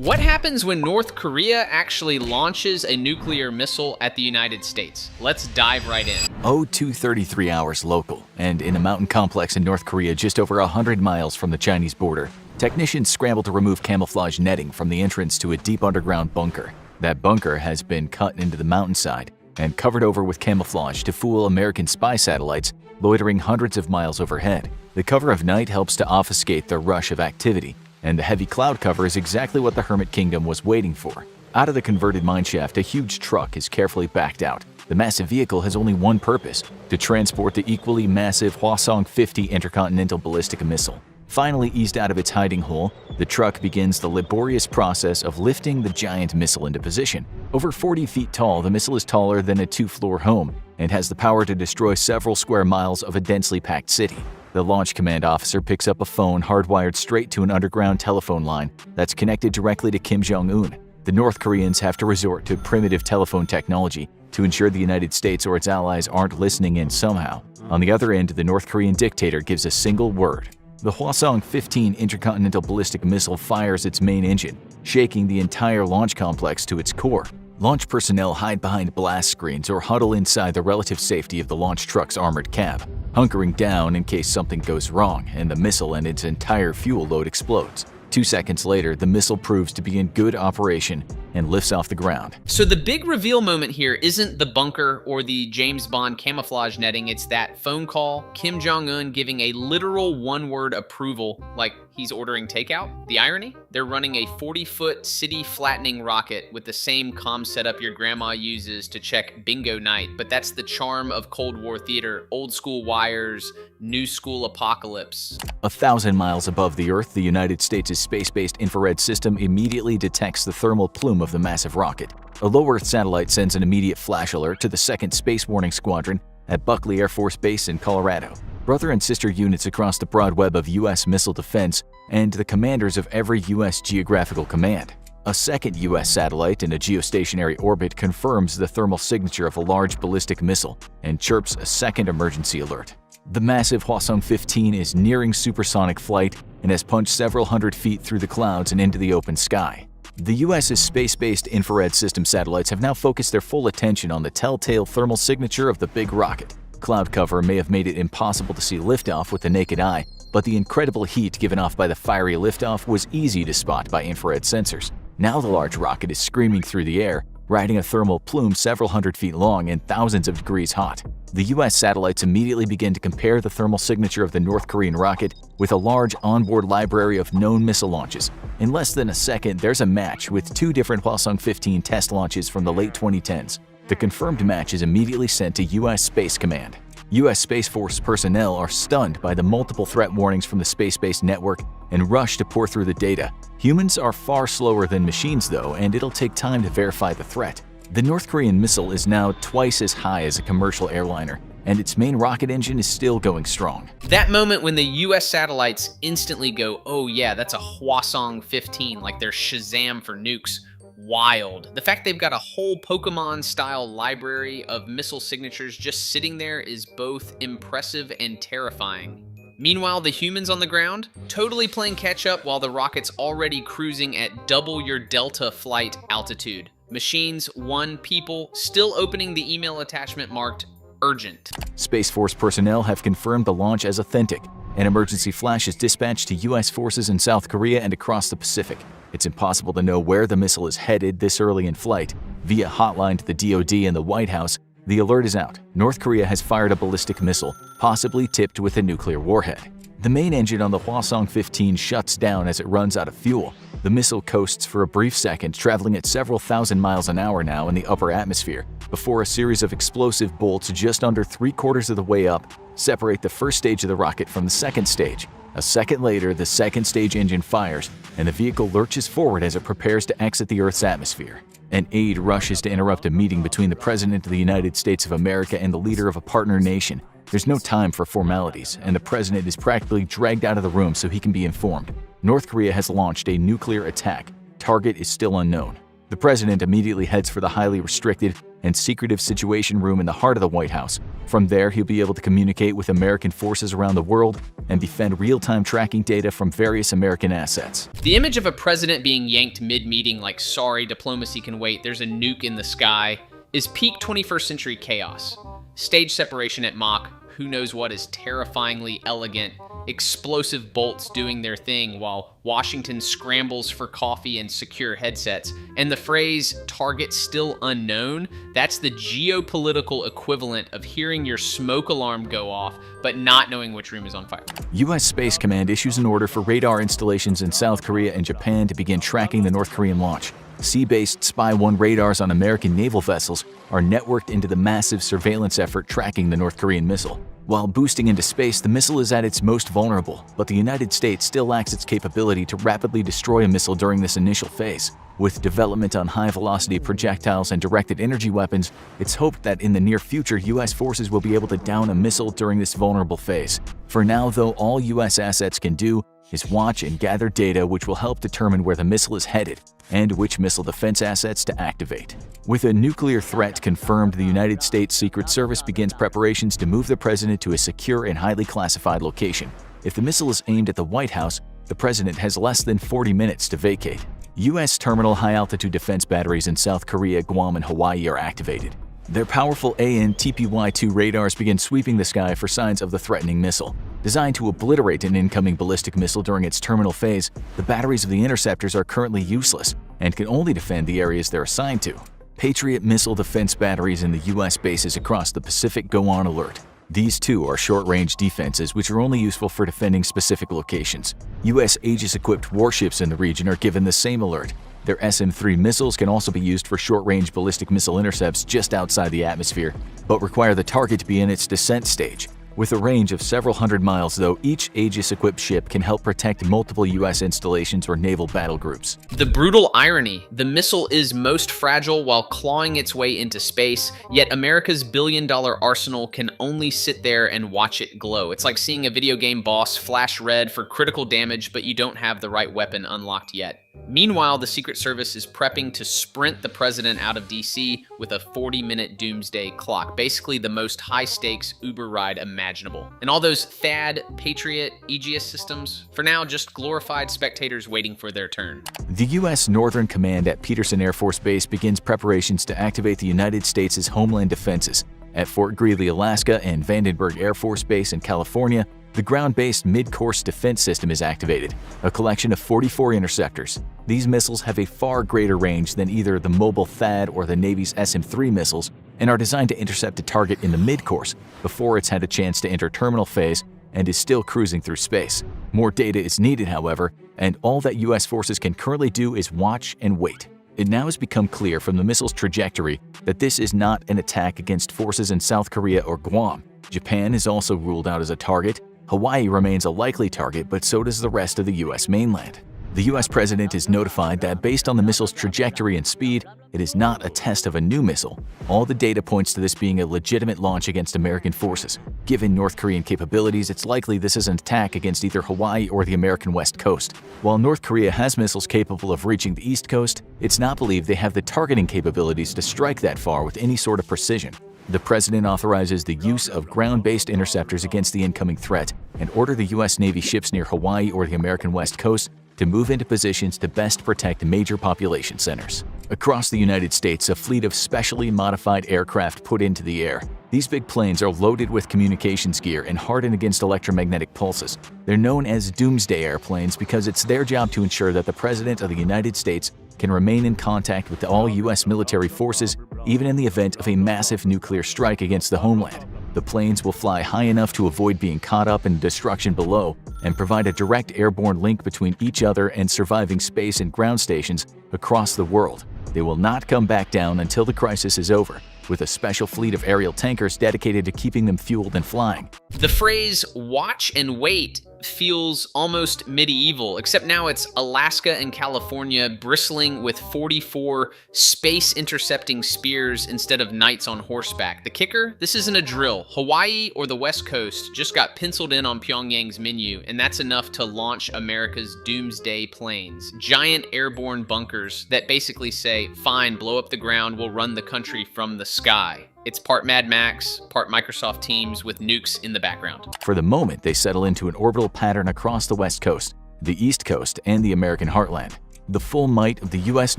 What happens when North Korea actually launches a nuclear missile at the United States? Let's dive right in. 0233 hours local, and in a mountain complex in North Korea just over 100 miles from the Chinese border, technicians scramble to remove camouflage netting from the entrance to a deep underground bunker. That bunker has been cut into the mountainside and covered over with camouflage to fool American spy satellites loitering hundreds of miles overhead. The cover of night helps to obfuscate the rush of activity, and the heavy cloud cover is exactly what the Hermit Kingdom was waiting for. Out of the converted mineshaft, a huge truck is carefully backed out. The massive vehicle has only one purpose: to transport the equally massive Hwasong-50 intercontinental ballistic missile. Finally eased out of its hiding hole, the truck begins the laborious process of lifting the giant missile into position. Over 40 feet tall, the missile is taller than a two-floor home and has the power to destroy several square miles of a densely packed city. The launch command officer picks up a phone hardwired straight to an underground telephone line that's connected directly to Kim Jong-un. The North Koreans have to resort to primitive telephone technology to ensure the United States or its allies aren't listening in somehow. On the other end, the North Korean dictator gives a single word. The Hwasong-50 intercontinental ballistic missile fires its main engine, shaking the entire launch complex to its core. Launch personnel hide behind blast screens or huddle inside the relative safety of the launch truck's armored cab, hunkering down in case something goes wrong and the missile and its entire fuel load explodes. 2 seconds later, the missile proves to be in good operation and lifts off the ground. So the big reveal moment here isn't the bunker or the James Bond camouflage netting, it's that phone call, Kim Jong-un giving a literal one-word approval, like he's ordering takeout. The irony? They're running a 40-foot city-flattening rocket with the same comm setup your grandma uses to check bingo night, but that's the charm of Cold War theater: old-school wires, new-school apocalypse. 1,000 miles above the Earth, the United States' space-based infrared system immediately detects the thermal plume of the massive rocket. A low-Earth satellite sends an immediate flash alert to the 2nd Space Warning Squadron at Buckley Air Force Base in Colorado. Brother and sister units across the broad web of U.S. missile defense and the commanders of every U.S. geographical command. A second U.S. satellite in a geostationary orbit confirms the thermal signature of a large ballistic missile and chirps a second emergency alert. The massive Hwasong-50 is nearing supersonic flight and has punched several hundred feet through the clouds and into the open sky. The U.S.'s space-based infrared system satellites have now focused their full attention on the telltale thermal signature of the big rocket. Cloud cover may have made it impossible to see liftoff with the naked eye, but the incredible heat given off by the fiery liftoff was easy to spot by infrared sensors. Now the large rocket is screaming through the air, riding a thermal plume several hundred feet long and thousands of degrees hot. The U.S. satellites immediately begin to compare the thermal signature of the North Korean rocket with a large onboard library of known missile launches. In less than a second, there's a match with 2 different Hwasong-50 test launches from the late 2010s. The confirmed match is immediately sent to U.S. Space Command. U.S. Space Force personnel are stunned by the multiple threat warnings from the space-based network and rush to pour through the data. Humans are far slower than machines though, and it'll take time to verify the threat. The North Korean missile is now twice as high as a commercial airliner, and its main rocket engine is still going strong. That moment when the US satellites instantly go, oh yeah, that's a Hwasong-50, like they're Shazam for nukes. Wild. The fact they've got a whole Pokemon-style library of missile signatures just sitting there is both impressive and terrifying. Meanwhile, the humans on the ground, totally playing catch-up while the rocket's already cruising at double your Delta flight altitude. Machines, 1 people, still opening the email attachment marked urgent. Space Force personnel have confirmed the launch as authentic. An emergency flash is dispatched to U.S. forces in South Korea and across the Pacific. It's impossible to know where the missile is headed this early in flight. Via hotline to the DoD and the White House, the alert is out. North Korea has fired a ballistic missile, possibly tipped with a nuclear warhead. The main engine on the Hwasong-50 shuts down as it runs out of fuel. The missile coasts for a brief second, traveling at several thousand miles an hour now in the upper atmosphere, before a series of explosive bolts just under 3/4 of the way up separate the first stage of the rocket from the second stage. A second later, the second stage engine fires, and the vehicle lurches forward as it prepares to exit the Earth's atmosphere. An aide rushes to interrupt a meeting between the President of the United States of America and the leader of a partner nation. There's no time for formalities, and the President is practically dragged out of the room so he can be informed. North Korea has launched a nuclear attack. Target is still unknown. The President immediately heads for the highly restricted, and secretive Situation Room in the heart of the White House. From there, he'll be able to communicate with American forces around the world and defend real-time tracking data from various American assets. The image of a president being yanked mid-meeting like, sorry, diplomacy can wait, there's a nuke in the sky, is peak 21st century chaos. Stage separation at Mach, who knows what is terrifyingly elegant, explosive bolts doing their thing while Washington scrambles for coffee and secure headsets. And the phrase, target still unknown, that's the geopolitical equivalent of hearing your smoke alarm go off, but not knowing which room is on fire. U.S. Space Command issues an order for radar installations in South Korea and Japan to begin tracking the North Korean launch. Sea-based Spy-1 radars on American naval vessels are networked into the massive surveillance effort tracking the North Korean missile. While boosting into space, the missile is at its most vulnerable, but the United States still lacks its capability to rapidly destroy a missile during this initial phase. With development on high-velocity projectiles and directed energy weapons, it's hoped that in the near future, U.S. forces will be able to down a missile during this vulnerable phase. For now, though, all U.S. assets can do is watch and gather data which will help determine where the missile is headed and which missile defense assets to activate. With a nuclear threat confirmed, the United States Secret Service begins preparations to move the president to a secure and highly classified location. If the missile is aimed at the White House, the president has less than 40 minutes to vacate. U.S. terminal high-altitude defense batteries in South Korea, Guam, and Hawaii are activated. Their powerful AN/TPY-2 radars begin sweeping the sky for signs of the threatening missile. Designed to obliterate an incoming ballistic missile during its terminal phase, the batteries of the interceptors are currently useless and can only defend the areas they're assigned to. Patriot missile defense batteries in the U.S. bases across the Pacific go on alert. These too are short-range defenses which are only useful for defending specific locations. U.S. Aegis-equipped warships in the region are given the same alert. Their SM-3 missiles can also be used for short-range ballistic missile intercepts just outside the atmosphere, but require the target to be in its descent stage. With a range of several hundred miles, though, each Aegis-equipped ship can help protect multiple U.S. installations or naval battle groups. The brutal irony, the missile is most fragile while clawing its way into space, yet America's billion-dollar arsenal can only sit there and watch it glow. It's like seeing a video game boss flash red for critical damage, but you don't have the right weapon unlocked yet. Meanwhile, the Secret Service is prepping to sprint the president out of DC with a 40-minute doomsday clock, basically the most high-stakes Uber ride imaginable. And all those THAAD, Patriot, Aegis systems, for now just glorified spectators waiting for their turn. The U.S. Northern Command at Peterson Air Force Base begins preparations to activate the United States' homeland defenses. At Fort Greely, Alaska, and Vandenberg Air Force Base in California, the ground-based mid-course defense system is activated, a collection of 44 interceptors. These missiles have a far greater range than either the mobile THAAD or the Navy's SM-3 missiles and are designed to intercept a target in the mid-course before it's had a chance to enter terminal phase and is still cruising through space. More data is needed, however, and all that U.S. forces can currently do is watch and wait. It now has become clear from the missile's trajectory that this is not an attack against forces in South Korea or Guam. Japan is also ruled out as a target. Hawaii remains a likely target, but so does the rest of the U.S. mainland. The U.S. president is notified that based on the missile's trajectory and speed, it is not a test of a new missile. All the data points to this being a legitimate launch against American forces. Given North Korean capabilities, it's likely this is an attack against either Hawaii or the American West Coast. While North Korea has missiles capable of reaching the East Coast, it's not believed they have the targeting capabilities to strike that far with any sort of precision. The president authorizes the use of ground-based interceptors against the incoming threat and order the U.S. Navy ships near Hawaii or the American West Coast to move into positions to best protect major population centers. Across the United States, a fleet of specially modified aircraft put into the air. These big planes are loaded with communications gear and hardened against electromagnetic pulses. They're known as doomsday airplanes because it's their job to ensure that the President of the United States can remain in contact with all U.S. military forces, even in the event of a massive nuclear strike against the homeland. The planes will fly high enough to avoid being caught up in destruction below and provide a direct airborne link between each other and surviving space and ground stations across the world. They will not come back down until the crisis is over, with a special fleet of aerial tankers dedicated to keeping them fueled and flying. The phrase "watch and wait" feels almost medieval, except now it's Alaska and California bristling with 44 space-intercepting spears instead of knights on horseback. The kicker? This isn't a drill. Hawaii or the West Coast just got penciled in on Pyongyang's menu, and that's enough to launch America's doomsday planes. Giant airborne bunkers that basically say, fine, blow up the ground, we'll run the country from the sky. It's part Mad Max, part Microsoft Teams with nukes in the background. For the moment, they settle into an orbital pattern across the West Coast, the East Coast, and the American heartland. The full might of the U.S.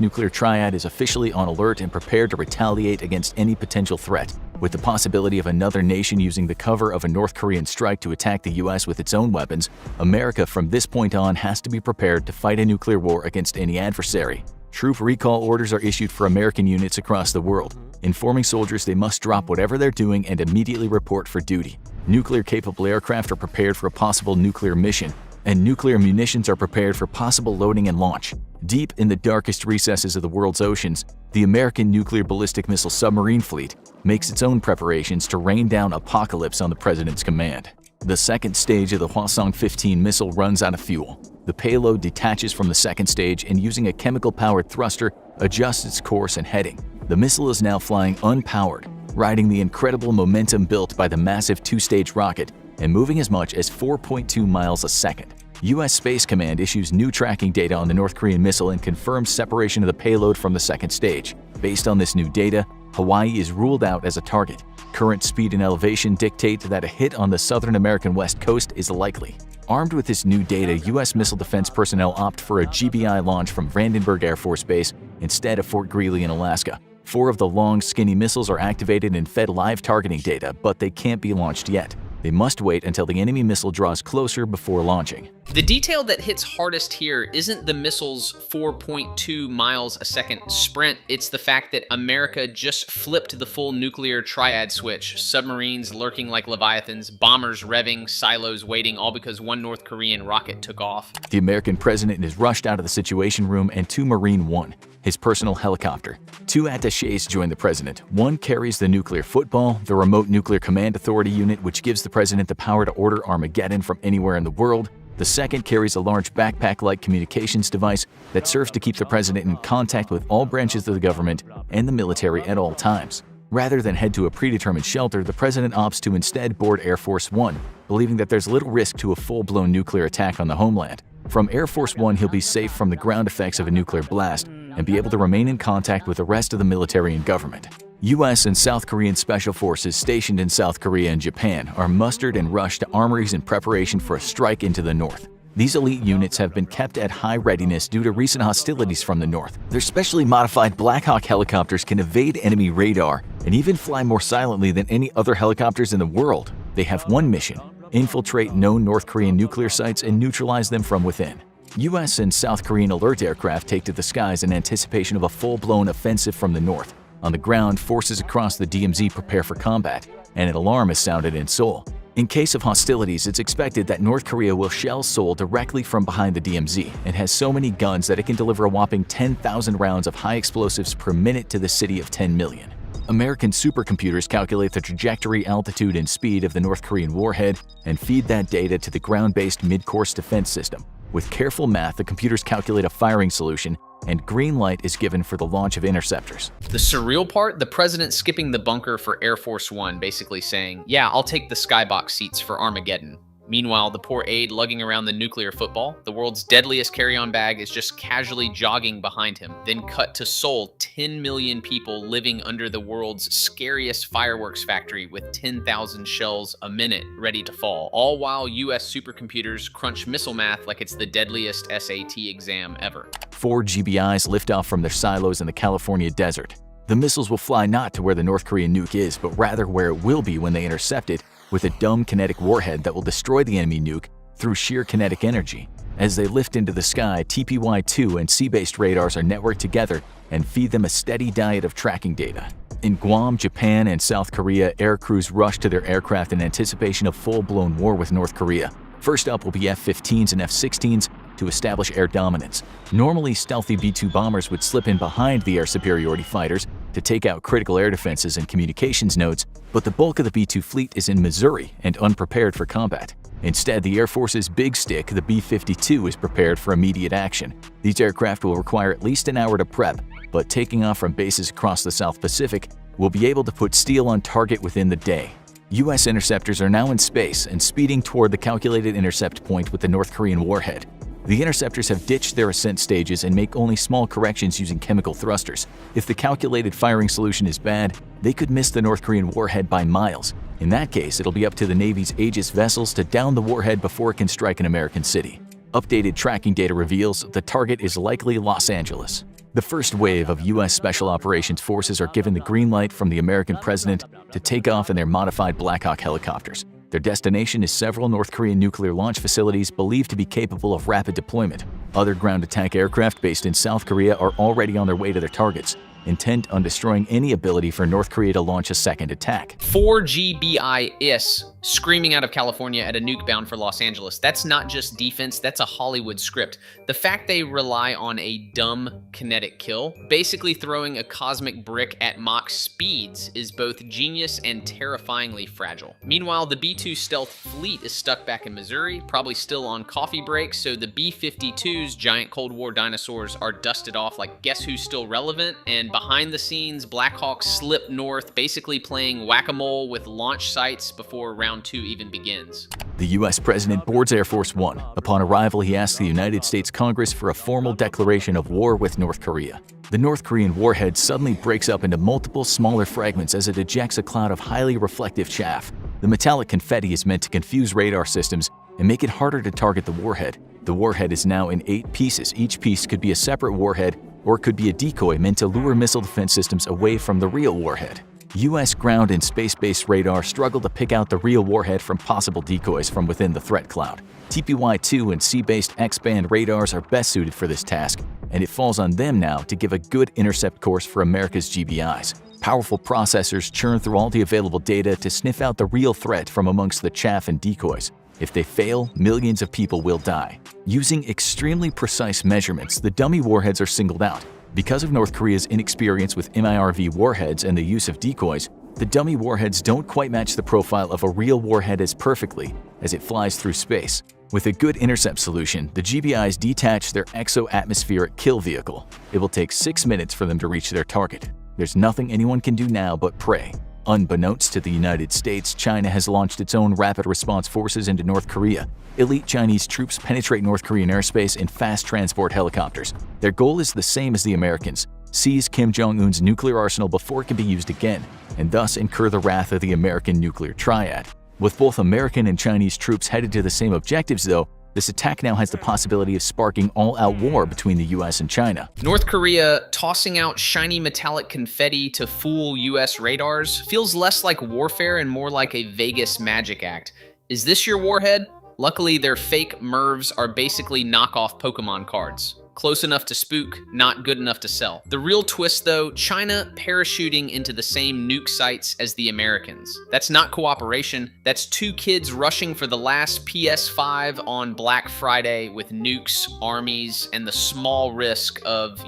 nuclear triad is officially on alert and prepared to retaliate against any potential threat, with the possibility of another nation using the cover of a North Korean strike to attack the U.S. with its own weapons. America from this point on has to be prepared to fight a nuclear war against any adversary. Troop recall orders are issued for American units across the world, informing soldiers they must drop whatever they're doing and immediately report for duty. Nuclear-capable aircraft are prepared for a possible nuclear mission, and nuclear munitions are prepared for possible loading and launch. Deep in the darkest recesses of the world's oceans, the American nuclear ballistic missile submarine fleet makes its own preparations to rain down apocalypse on the president's command. The second stage of the Hwasong-15 missile runs out of fuel. The payload detaches from the second stage and, using a chemical-powered thruster, adjusts its course and heading. The missile is now flying unpowered, riding the incredible momentum built by the massive two-stage rocket and moving as much as 4.2 miles a second. U.S. Space Command issues new tracking data on the North Korean missile and confirms separation of the payload from the second stage. Based on this new data, Hawaii is ruled out as a target. Current speed and elevation dictate that a hit on the southern American west coast is likely. Armed with this new data, U.S. missile defense personnel opt for a GBI launch from Vandenberg Air Force Base instead of Fort Greely in Alaska. 4 of the long, skinny missiles are activated and fed live targeting data, but they can't be launched yet. They must wait until the enemy missile draws closer before launching. The detail that hits hardest here isn't the missile's 4.2 miles a second sprint, it's the fact that America just flipped the full nuclear triad switch. Submarines lurking like leviathans, bombers revving, silos waiting, all because one North Korean rocket took off. The American president is rushed out of the Situation Room and to Marine One, his personal helicopter. 2 attachés join the president. One carries the nuclear football, the remote nuclear command authority unit which gives the president the power to order Armageddon from anywhere in the world. The second carries a large backpack-like communications device that serves to keep the president in contact with all branches of the government and the military at all times. Rather than head to a predetermined shelter, the president opts to instead board Air Force One, believing that there's little risk to a full-blown nuclear attack on the homeland. From Air Force One, he'll be safe from the ground effects of a nuclear blast and be able to remain in contact with the rest of the military and government. U.S. and South Korean special forces stationed in South Korea and Japan are mustered and rushed to armories in preparation for a strike into the north. These elite units have been kept at high readiness due to recent hostilities from the north. Their specially modified Black Hawk helicopters can evade enemy radar and even fly more silently than any other helicopters in the world. They have one mission: infiltrate known North Korean nuclear sites and neutralize them from within. U.S. and South Korean alert aircraft take to the skies in anticipation of a full-blown offensive from the north. On the ground, forces across the DMZ prepare for combat, and an alarm is sounded in Seoul. In case of hostilities, it's expected that North Korea will shell Seoul directly from behind the DMZ and has so many guns that it can deliver a whopping 10,000 rounds of high explosives per minute to the city of 10 million. American supercomputers calculate the trajectory, altitude, and speed of the North Korean warhead and feed that data to the ground-based mid-course defense system. With careful math, the computers calculate a firing solution, and green light is given for the launch of interceptors. The surreal part, the president skipping the bunker for Air Force One, basically saying, yeah, I'll take the skybox seats for Armageddon. Meanwhile, the poor aide lugging around the nuclear football, the world's deadliest carry-on bag, is just casually jogging behind him. Then cut to Seoul, 10 million people living under the world's scariest fireworks factory with 10,000 shells a minute ready to fall, all while US supercomputers crunch missile math like it's the deadliest SAT exam ever. 4 GBIs lift off from their silos in the California desert. The missiles will fly not to where the North Korean nuke is, but rather where it will be when they intercept it, with a dumb kinetic warhead that will destroy the enemy nuke through sheer kinetic energy. As they lift into the sky, TPY-2 and sea-based radars are networked together and feed them a steady diet of tracking data. In Guam, Japan, and South Korea, air crews rush to their aircraft in anticipation of full-blown war with North Korea. First up will be F-15s and F-16s to establish air dominance. Normally, stealthy B-2 bombers would slip in behind the air superiority fighters to take out critical air defenses and communications nodes, but the bulk of the B-2 fleet is in Missouri and unprepared for combat. Instead, the Air Force's Big Stick, the B-52, is prepared for immediate action. These aircraft will require at least an hour to prep, but taking off from bases across the South Pacific will be able to put steel on target within the day. U.S. interceptors are now in space and speeding toward the calculated intercept point with the North Korean warhead. The interceptors have ditched their ascent stages and make only small corrections using chemical thrusters. If the calculated firing solution is bad, they could miss the North Korean warhead by miles. In that case, it'll be up to the Navy's Aegis vessels to down the warhead before it can strike an American city. Updated tracking data reveals the target is likely Los Angeles. The first wave of U.S. Special Operations Forces are given the green light from the American president to take off in their modified Black Hawk helicopters. Their destination is several North Korean nuclear launch facilities believed to be capable of rapid deployment. Other ground attack aircraft based in South Korea are already on their way to their targets, intent on destroying any ability for North Korea to launch a second attack. 4GBIS screaming out of California at a nuke bound for Los Angeles. That's not just defense, that's a Hollywood script. The fact they rely on a dumb kinetic kill, basically throwing a cosmic brick at Mach speeds, is both genius and terrifyingly fragile. Meanwhile, the B-2 stealth fleet is stuck back in Missouri, probably still on coffee breaks, so the B-52's giant Cold War dinosaurs are dusted off like guess who's still relevant, and behind the scenes, Black Hawks slip north, basically playing whack-a-mole with launch sites before round 2 even begins. The U.S. President boards Air Force One. Upon arrival, he asks the United States Congress for a formal declaration of war with North Korea. The North Korean warhead suddenly breaks up into multiple smaller fragments as it ejects a cloud of highly reflective chaff. The metallic confetti is meant to confuse radar systems and make it harder to target the warhead. The warhead is now in 8 pieces. Each piece could be a separate warhead or it could be a decoy meant to lure missile defense systems away from the real warhead. U.S. ground and space-based radar struggle to pick out the real warhead from possible decoys from within the threat cloud. TPY-2 and sea-based X-band radars are best suited for this task, and it falls on them now to give a good intercept course for America's GBIs. Powerful processors churn through all the available data to sniff out the real threat from amongst the chaff and decoys. If they fail, millions of people will die. Using extremely precise measurements, the dummy warheads are singled out. Because of North Korea's inexperience with MIRV warheads and the use of decoys, the dummy warheads don't quite match the profile of a real warhead as perfectly as it flies through space. With a good intercept solution, the GBIs detach their exo-atmospheric kill vehicle. It will take 6 minutes for them to reach their target. There's nothing anyone can do now but pray. Unbeknownst to the United States, China has launched its own rapid response forces into North Korea. Elite Chinese troops penetrate North Korean airspace in fast transport helicopters. Their goal is the same as the Americans: seize Kim Jong-un's nuclear arsenal before it can be used again, and thus incur the wrath of the American nuclear triad. With both American and Chinese troops headed to the same objectives, though, this attack now has the possibility of sparking all-out war between the US and China. North Korea tossing out shiny metallic confetti to fool US radars feels less like warfare and more like a Vegas magic act. Is this your warhead? Luckily, their fake MIRVs are basically knockoff Pokemon cards. Close enough to spook, not good enough to sell. The real twist though, China parachuting into the same nuke sites as the Americans. That's not cooperation, that's 2 kids rushing for the last PS5 on Black Friday with nukes, armies, and the small risk of,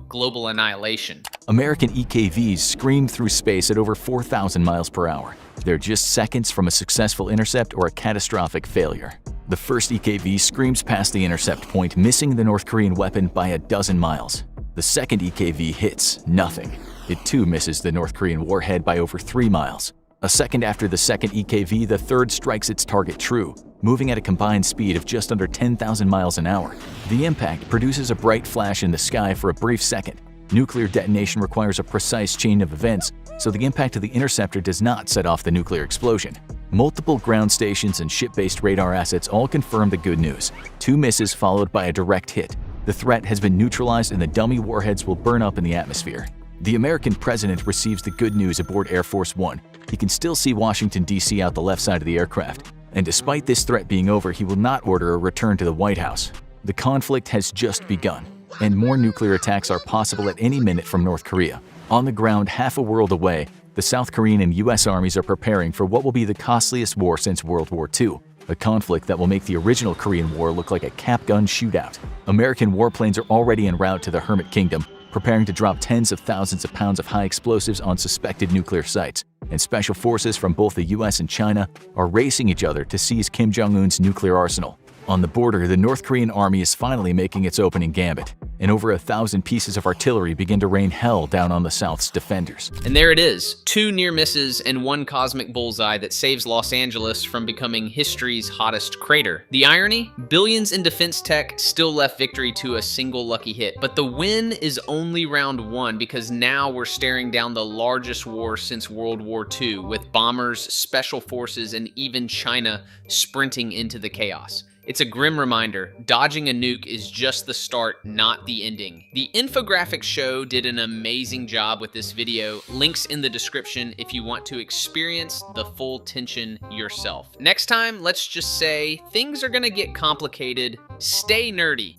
global annihilation. American EKVs scream through space at over 4,000 miles per hour. They're just seconds from a successful intercept or a catastrophic failure. The first EKV screams past the intercept point, missing the North Korean weapon by a dozen miles. The second EKV hits nothing. It too misses the North Korean warhead by over 3 miles. A second after the second EKV, the third strikes its target true, moving at a combined speed of just under 10,000 miles an hour. The impact produces a bright flash in the sky for a brief second. Nuclear detonation requires a precise chain of events, so the impact of the interceptor does not set off the nuclear explosion. Multiple ground stations and ship-based radar assets all confirm the good news. 2 misses followed by a direct hit. The threat has been neutralized and the dummy warheads will burn up in the atmosphere. The American president receives the good news aboard Air Force One. He can still see Washington, D.C. out the left side of the aircraft. And despite this threat being over, he will not order a return to the White House. The conflict has just begun, and more nuclear attacks are possible at any minute from North Korea. On the ground, half a world away, the South Korean and U.S. armies are preparing for what will be the costliest war since World War II, a conflict that will make the original Korean War look like a cap gun shootout. American warplanes are already en route to the Hermit Kingdom, preparing to drop tens of thousands of pounds of high explosives on suspected nuclear sites, and special forces from both the US and China are racing each other to seize Kim Jong-un's nuclear arsenal. On the border, the North Korean army is finally making its opening gambit, and over 1,000 pieces of artillery begin to rain hell down on the South's defenders. And there it is, 2 near misses and 1 cosmic bullseye that saves Los Angeles from becoming history's hottest crater. The irony? Billions in defense tech still left victory to a single lucky hit, but the win is only round 1 because now we're staring down the largest war since World War II, with bombers, special forces, and even China sprinting into the chaos. It's a grim reminder, dodging a nuke is just the start, not the ending. The Infographics Show did an amazing job with this video. Links in the description if you want to experience the full tension yourself. Next time, let's just say things are gonna get complicated. Stay nerdy.